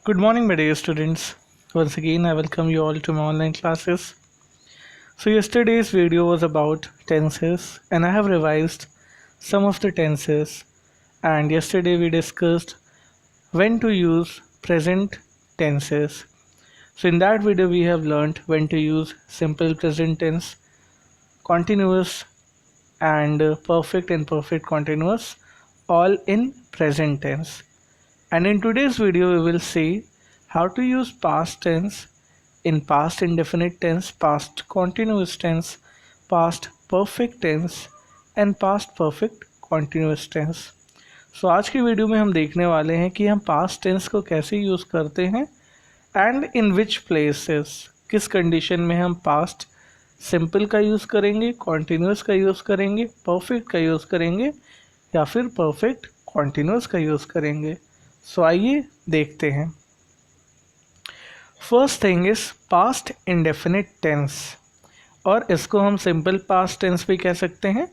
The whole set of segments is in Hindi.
Good morning, my dear students. Once again, I welcome you all to my online classes. So, yesterday's video was about tenses, and I have revised some of the tenses. And yesterday, we discussed when to use present tenses. So, in that video, we have learned when to use simple present tense, continuous, and perfect and perfect continuous, all in present tense. And in today's video, we will see how to use past tense in past indefinite tense, past continuous tense, past perfect tense and past perfect continuous tense. सो आज की वीडियो में हम देखने वाले हैं कि हम पास्ट टेंस को कैसे यूज़ करते हैं एंड इन विच प्लेसेस, किस कंडीशन में हम पास्ट सिंपल का यूज़ करेंगे, कॉन्टीन्यूस का यूज़ करेंगे, परफेक्ट का यूज़ करेंगे या फिर परफेक्ट कॉन्टीन्यूस का यूज़ करेंगे. सो आइए देखते हैं. First thing is past indefinite tense, और इसको हम सिंपल पास्ट टेंस भी कह सकते हैं.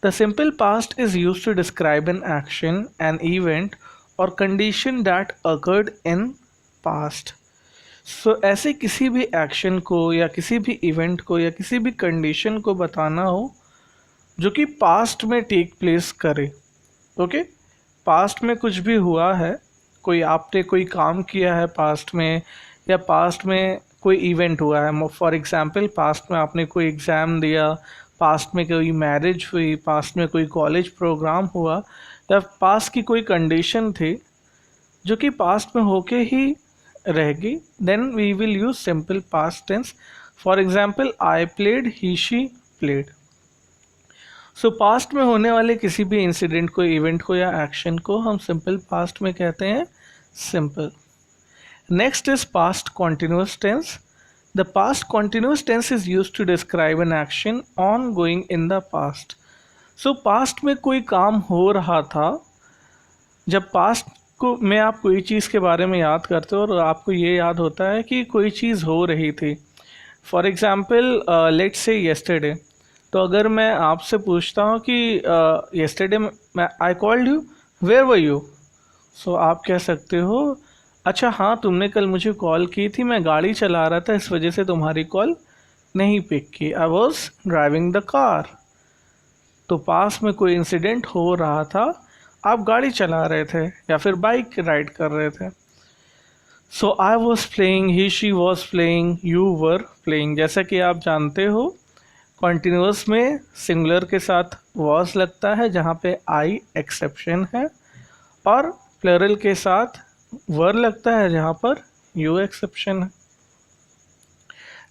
The simple past is used to describe an action, an event और condition that occurred in past. So ऐसे किसी भी एक्शन को या किसी भी इवेंट को या किसी भी कंडीशन को बताना हो जो कि पास्ट में टेक प्लेस करे. ओके, पास्ट में कुछ भी हुआ है, आपने कोई काम किया है पास्ट में, या पास्ट में कोई इवेंट हुआ है. फॉर एग्जांपल, पास्ट में आपने कोई एग्ज़ाम दिया, पास्ट में कोई मैरिज हुई, पास्ट में कोई कॉलेज प्रोग्राम हुआ, या पास्ट की कोई कंडीशन थी जो कि पास्ट में होके ही रहेगी, then we will use simple past tense. For example, I played, he she played. So past में होने वाले किसी भी इंसिडेंट को, इवेंट को या एक्शन को हम सिंपल पास्ट में कहते हैं simple. Next is past continuous tense. The past continuous tense is used to describe an action ongoing in the past. So past में कोई काम हो रहा था. जब पास्ट को में आप कोई चीज़ के बारे में याद करते हो और आपको ये याद होता है कि कोई चीज़ हो रही थी. For example, let's say yesterday. तो अगर मैं आपसे पूछता हूँ कि येस्टरडे मैं I called you, where were you. So आप कह सकते हो, अच्छा हाँ, तुमने कल मुझे कॉल की थी, मैं गाड़ी चला रहा था, इस वजह से तुम्हारी कॉल नहीं पिक की. I was driving the car. तो पास में कोई इंसिडेंट हो रहा था, आप गाड़ी चला रहे थे या फिर बाइक राइड कर रहे थे. So I was playing, he she was playing, you were playing. जैसा कि आप जानते हो, कॉन्टिन्यूस में सिंगुलर के साथ वॉज लगता है जहाँ पे आई एक्सेप्शन है, और प्लरल के साथ वर लगता है जहाँ पर यू एक्सेप्शन है.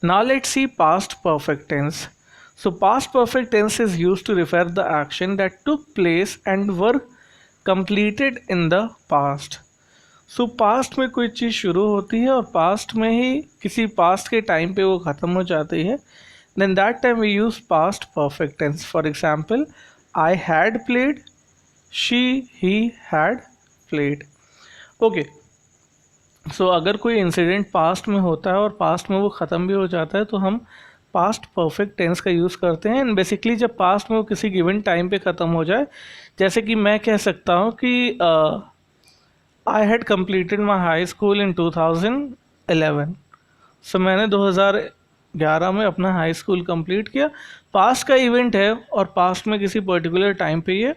Now let's see past perfect tense. So past perfect tense is used to refer the action that took place and were completed in the past. So past में कोई चीज़ शुरू होती है और पास्ट में ही किसी पास्ट के टाइम पे वो ख़त्म हो जाती है. Then that time we use past perfect tense. For example, I had played, she, he had played. Okay. So अगर कोई इंसिडेंट पास्ट में होता है और पास्ट में वो ख़त्म भी हो जाता है तो हम पास्ट परफेक्ट टेंस का यूज़ करते हैं. एंड बेसिकली जब पास्ट में वो किसी गिवन टाइम पे ख़त्म हो जाए, जैसे कि मैं कह सकता हूँ कि I had completed my high school इन 2011. सो मैंने 2011 में अपना हाई स्कूल कंप्लीट किया. पास्ट का इवेंट है और पास्ट में किसी पर्टिकुलर टाइम पे ये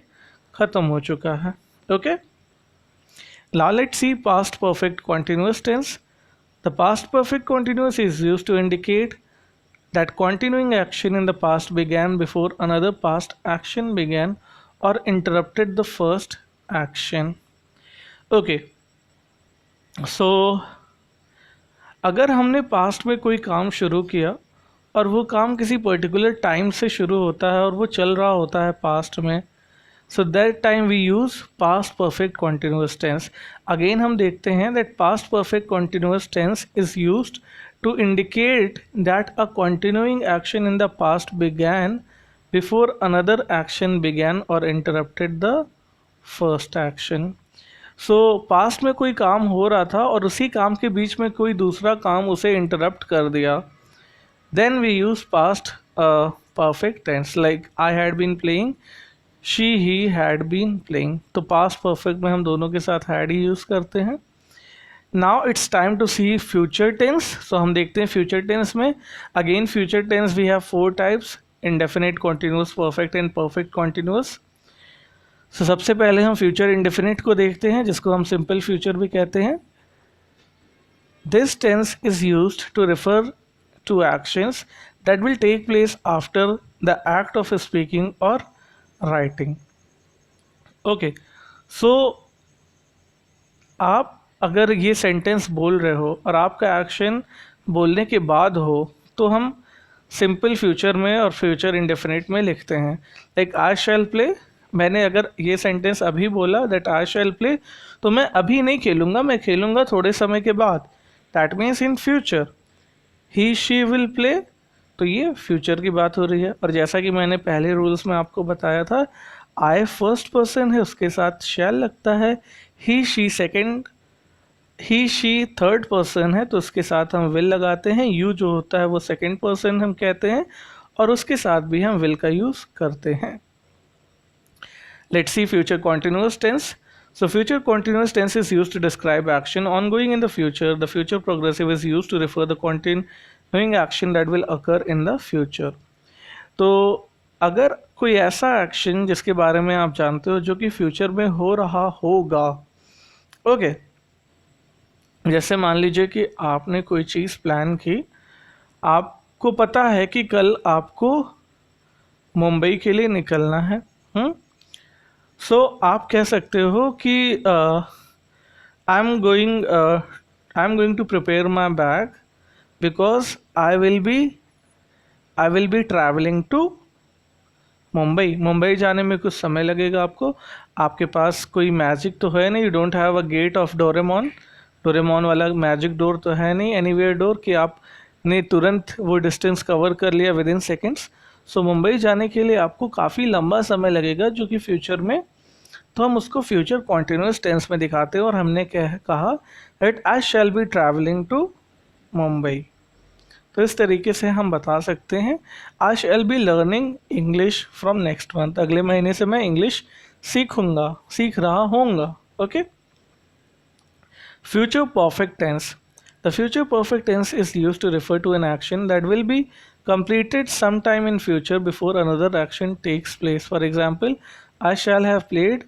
ख़त्म हो चुका है. Okay, now let's see past perfect continuous tense. The past perfect continuous is used to indicate that continuing action in the past began before another past action began or interrupted the first action. Okay, so अगर हमने पास्ट में कोई काम शुरू किया और वो काम किसी पर्टिकुलर टाइम से शुरू होता है और वो चल रहा होता है पास्ट में, so that time we use past perfect continuous tense. Again हम देखते हैं that past perfect continuous tense is used to indicate that a continuing action in the past began before another action began और interrupted the first action. So past में कोई काम हो रहा था और उसी काम के बीच में कोई दूसरा काम उसे इंटरप्ट कर दिया, then we use past perfect tense. Like I had been playing, she he had been playing. तो पास्ट परफेक्ट में हम दोनों के साथ हैड ही यूज़ करते हैं. Now it's time to see future tense. So हम देखते हैं फ्यूचर टेंस में। Again future tense we have 4 types, indefinite, continuous, perfect and perfect continuous. So सबसे पहले हम फ्यूचर इंडेफिनिट को देखते हैं, जिसको हम सिंपल फ्यूचर भी कहते हैं। This tense is used to refer to actions that will take place after the act of speaking or writing. Okay, so आप अगर ये सेंटेंस बोल रहे हो और आपका एक्शन बोलने के बाद हो तो हम सिंपल फ्यूचर में और फ्यूचर इंडेफिनिट में लिखते हैं। लाइक आई शैल प्ले, मैंने अगर ये सेंटेंस अभी बोला दैट आई शैल प्ले, तो मैं अभी नहीं खेलूँगा, मैं खेलूँगा थोड़े समय के बाद। That means in future. He she will play, तो ये फ्यूचर की बात हो रही है। और जैसा कि मैंने पहले रूल्स में आपको बताया था, आई फर्स्ट पर्सन है, उसके साथ शैल लगता है। He she second, he she third person है, तो उसके साथ हम विल लगाते हैं। यू जो होता है वो सेकंड पर्सन हम कहते हैं, और उसके साथ भी हम विल का यूज़ करते हैं। Let's see future continuous tense. So future continuous tense is used to describe action ongoing in the future. The future progressive is used to refer the continuing action that will occur in the future. तो अगर कोई ऐसा एक्शन जिसके बारे में आप जानते हो जो कि फ्यूचर में हो रहा होगा, ओके, जैसे मान लीजिए कि आपने कोई चीज़ प्लान की, आपको पता है कि कल आपको मुंबई के लिए निकलना है। सो आप कह सकते हो कि I am going to prepare my bag because I will be travelling to Mumbai. Mumbai जाने में कुछ समय लगेगा आपको, आपके पास कोई मैजिक तो है नहीं, you don't have a gate of Doraemon वाला मैजिक डोर तो है नहीं, एनीवेयर डोर, कि आपने तुरंत वो डिस्टेंस कवर कर लिया विद इन सेकेंड्स। सो मुंबई जाने के लिए आपको काफ़ी लंबा समय लगेगा, जो कि फ्यूचर में, तो हम उसको फ्यूचर कॉन्टिन्यूस टेंस में दिखाते हैं और हमने कहा that I shall be travelling to Mumbai. तो इस तरीके से हम बता सकते हैं I shall be learning English from next month, अगले महीने से मैं इंग्लिश सीख रहा होऊंगा। Okay, future perfect tense. The future perfect tense is used to refer to an action that will be completed sometime in future before another action takes place. For example, I shall have played,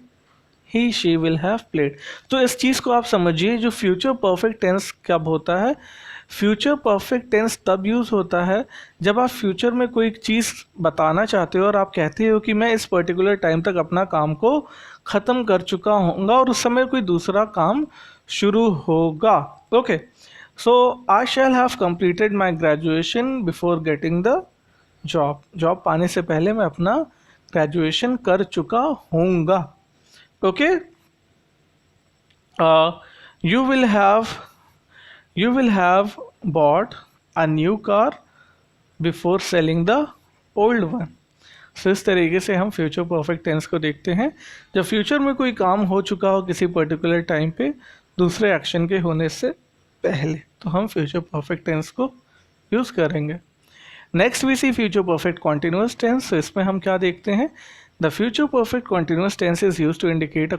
he she will have played. तो इस चीज़ को आप समझिए, जो फ्यूचर परफेक्ट टेंस कब होता है, फ्यूचर परफेक्ट टेंस तब यूज़ होता है जब आप फ्यूचर में कोई चीज़ बताना चाहते हो और आप कहते हो कि मैं इस पर्टिकुलर टाइम तक अपना काम को ख़त्म कर चुका हूँगा और उस समय कोई दूसरा काम शुरू होगा। Okay, so I shall have completed my graduation before getting the job. Job पाने से पहले मैं अपना ग्रेजुएशन कर चुका हूँगा। Okay, you will have bought a new car before selling the old one. So इस तरीके से हम फ्यूचर परफेक्ट टेंस को देखते हैं जब फ्यूचर में कोई काम हो चुका हो किसी पर्टिकुलर टाइम पे दूसरे एक्शन के होने से पहले, तो हम फ्यूचर परफेक्ट टेंस को यूज़ करेंगे। Next we see future perfect continuous tense. तो इसमें हम क्या देखते हैं, the future perfect continuous tense is used to indicate a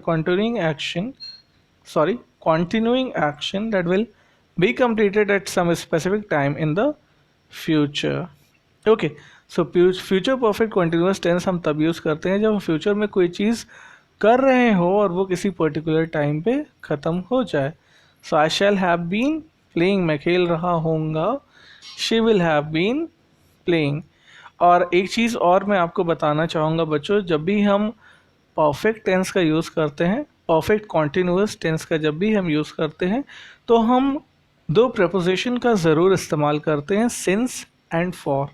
continuing action that will be completed at some specific time in the future. Okay, so future perfect continuous tense हम तब यूज़ करते हैं जब हम फ्यूचर में कोई चीज़ कर रहे हो और वो किसी पर्टिकुलर टाइम पे ख़त्म हो जाए। So I shall have been playing, मैं खेल रहा होऊंगा। She will have been playing. और एक चीज़ और मैं आपको बताना चाहूँगा बच्चों, जब भी हम परफेक्ट टेंस का यूज़ करते हैं, परफेक्ट कॉन्टिन्यूस टेंस का जब भी हम यूज़ करते हैं, तो हम दो प्रपोजिशन का ज़रूर इस्तेमाल करते हैं, सिंस एंड फॉर।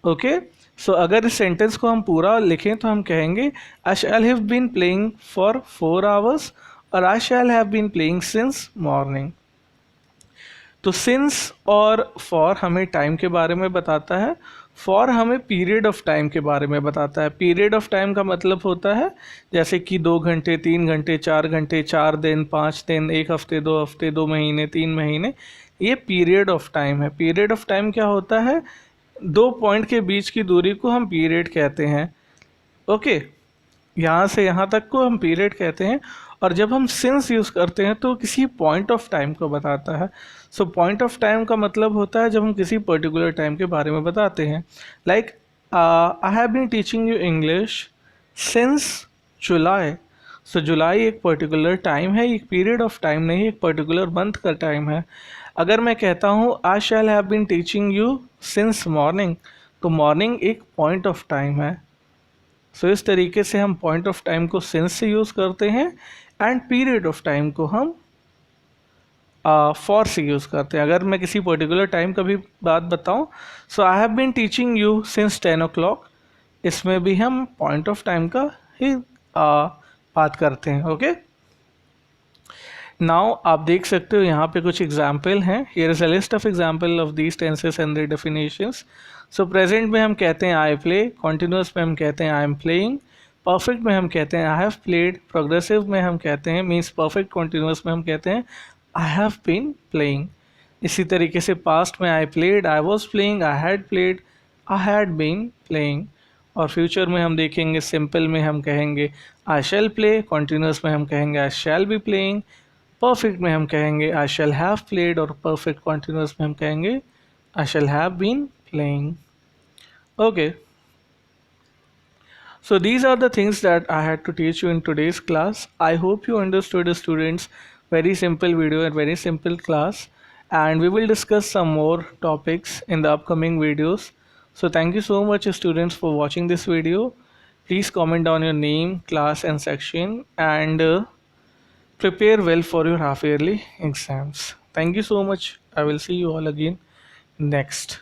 ओके, सो अगर इस सेंटेंस को हम पूरा लिखें तो हम कहेंगे I shall have been playing for 4 hours और I shall have been playing since morning. तो सिंस और फॉर हमें टाइम के बारे में बताता है, फॉर हमें पीरियड ऑफ टाइम के बारे में बताता है। पीरियड ऑफ टाइम का मतलब होता है जैसे कि 2 घंटे, 3 घंटे, 4 घंटे, 4 दिन, 5 दिन, 1 हफ्ते, 2 हफ्ते, 2 महीने, 3 महीने, ये पीरियड ऑफ टाइम है। पीरियड ऑफ टाइम क्या होता है, 2 पॉइंट के बीच की दूरी को हम पीरियड कहते हैं। ओके, यहाँ से यहाँ तक को हम पीरियड कहते हैं। और जब हम सिंस यूज़ करते हैं तो किसी पॉइंट ऑफ टाइम को बताता है। सो पॉइंट ऑफ टाइम का मतलब होता है जब हम किसी पर्टिकुलर टाइम के बारे में बताते हैं। Like I have been teaching you English since July. So July एक पर्टिकुलर टाइम है, एक पीरियड ऑफ टाइम नहीं, एक पर्टिकुलर मंथ का टाइम है। अगर मैं कहता हूँ I shall have been teaching you since morning, तो मॉर्निंग एक पॉइंट ऑफ टाइम है। सो इस तरीके से हम पॉइंट ऑफ टाइम को सिंस से यूज़ करते हैं एंड पीरियड ऑफ टाइम को हम फॉर से यूज़ करते हैं। अगर मैं किसी पर्टिकुलर टाइम का भी बात बताऊं, so I have been teaching you since 10 o'clock, इसमें भी हम पॉइंट ऑफ टाइम का ही बात करते हैं। ओके, नाउ आप देख सकते हो यहाँ पे कुछ एग्जाम्पल हैं। Here is a list of example of these tenses and their definitions. So present में हम कहते हैं आई प्ले, कॉन्टिन्यूस में हम कहते हैं आई एम प्लेइंग, परफेक्ट में हम कहते हैं आई हैव प्लेड, प्रोग्रेसिव में हम कहते हैं मीन्स परफेक्ट कॉन्टिन्यूस में हम कहते हैं आई हैव बीन प्लेइंग। इसी तरीके से पास्ट में I played, I was playing, I had played, I had been playing. और फ्यूचर में हम देखेंगे सिंपल में हम कहेंगे आई शैल प्ले, कॉन्टिन्यूस में हम कहेंगे I shall be playing, perfect में हम कहेंगे आई शैल हैव प्लेड और परफेक्ट कॉन्टिन्यूस में हम कहेंगे I shall have been playing. Okay, so these are the things that I had to teach you in today's class. I hope you understood, students. Very simple video and very simple class, and we will discuss some more topics in the upcoming videos. So thank you so much, students, for watching this video. Please comment down your name, class and section, and prepare well for your half yearly exams. Thank you so much. I will see you all again next.